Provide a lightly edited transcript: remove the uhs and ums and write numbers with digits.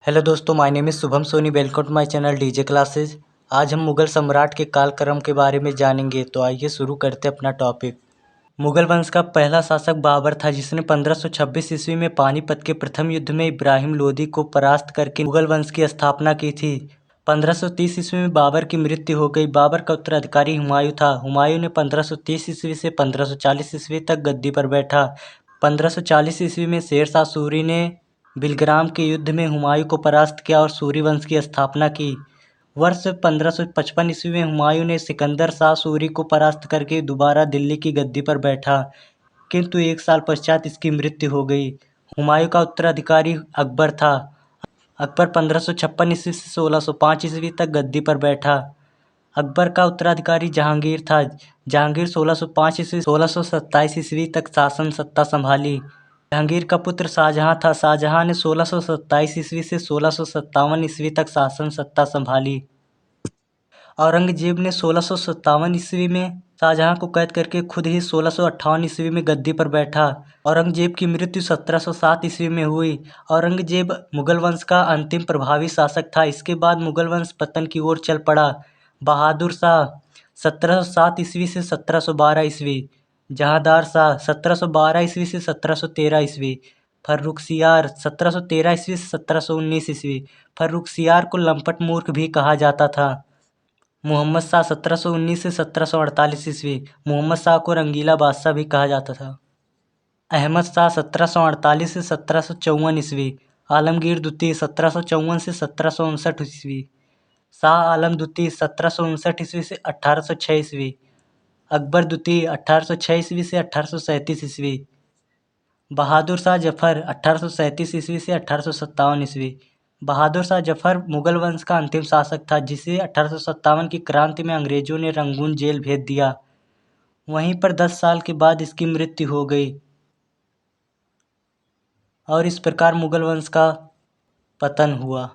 Hello दोस्तों, my name is Shubham Soni. Welcome to my channel DJ classes. आज हम मुग़ल सम्राट के कालक्रम के बारे में जानेंगे। तो आइए शुरू करते हैं अपना टॉपिक। मुग़ल वंश का पहला शासक बाबर था, जिसने 1526 ईस्वी में पानीपत के प्रथम युद्ध में इब्राहिम लोदी को परास्त करके मुग़ल वंश की स्थापना की थी। 1530 ईस्वी में बाबर की मृत्यु हो गई। बाबर का उत्तराधिकारी हुमायूं था। हुमायूं ने 1530 ईस्वी से 1540 ईस्वी तक गद्दी पर बैठा। 1540 ईस्वी में शेर शाह सूरी ने बिलग्राम के युद्ध में हुमायूं को परास्त किया और सूरी वंश की स्थापना की। वर्ष 1555 ईस्वी में हुमायूं ने सिकंदर शाह सूरी को परास्त करके दोबारा दिल्ली की गद्दी पर बैठा, किंतु एक साल पश्चात इसकी मृत्यु हो गई। हुमायूं का उत्तराधिकारी अकबर था। अकबर 1556 ईस्वी से 1605 ईस्वी तक गद्दी पर बैठा। अकबर का उत्तराधिकारी जहांगीर था। जहांगीर 1605 ईस्वी 1627 ईस्वी तक शासन सत्ता संभाली। जहांगीर का पुत्र शाहजहां था। शाहजहां ने 1627 ईस्वी से 1657 ईस्वी तक शासन सत्ता संभाली। औरंगजेब ने 1657 ईस्वी में शाहजहां को कैद करके खुद ही 1658 ईस्वी में गद्दी पर बैठा। औरंगजेब की मृत्यु 1707 ईस्वी में हुई। औरंगजेब मुगल वंश का अंतिम प्रभावी शासक था। इसके बाद मुगल वंश पतन की ओर चल पड़ा। बहादुर शाह 1707 ईस्वी से 1712 ईस्वी। जहांदार शाह 1712 ईस्वी से 1713 ईस्वी। फर्रुखसियार 1713 ईस्वी से 1719 ईस्वी। फर्रुखसियार को लंपट मूर्ख भी कहा जाता था। मोहम्मद शाह 1719 से 1748 ईस्वी। मोहम्मद शाह को रंगीला बादशाह भी कहा जाता था। अहमद शाह 1748 से 1754 ईस्वी। आलमगीर द्वितीय 1754 से 1759 ईस्वी। शाह आलम द्वितीय 1759 ईस्वी से 1806 ईस्वी। अकबर द्वितीय 1806 ईस्वी से 1837 ईस्वी। बहादुर शाह जफर 1837 ईस्वी से 1857 ईस्वी। बहादुर शाह जफर मुगल वंश का अंतिम शासक था, जिसे 1857 की क्रांति में अंग्रेजों ने रंगून जेल भेज दिया। वहीं पर 10 साल के बाद इसकी मृत्यु हो गई और इस प्रकार मुगल वंश का पतन हुआ।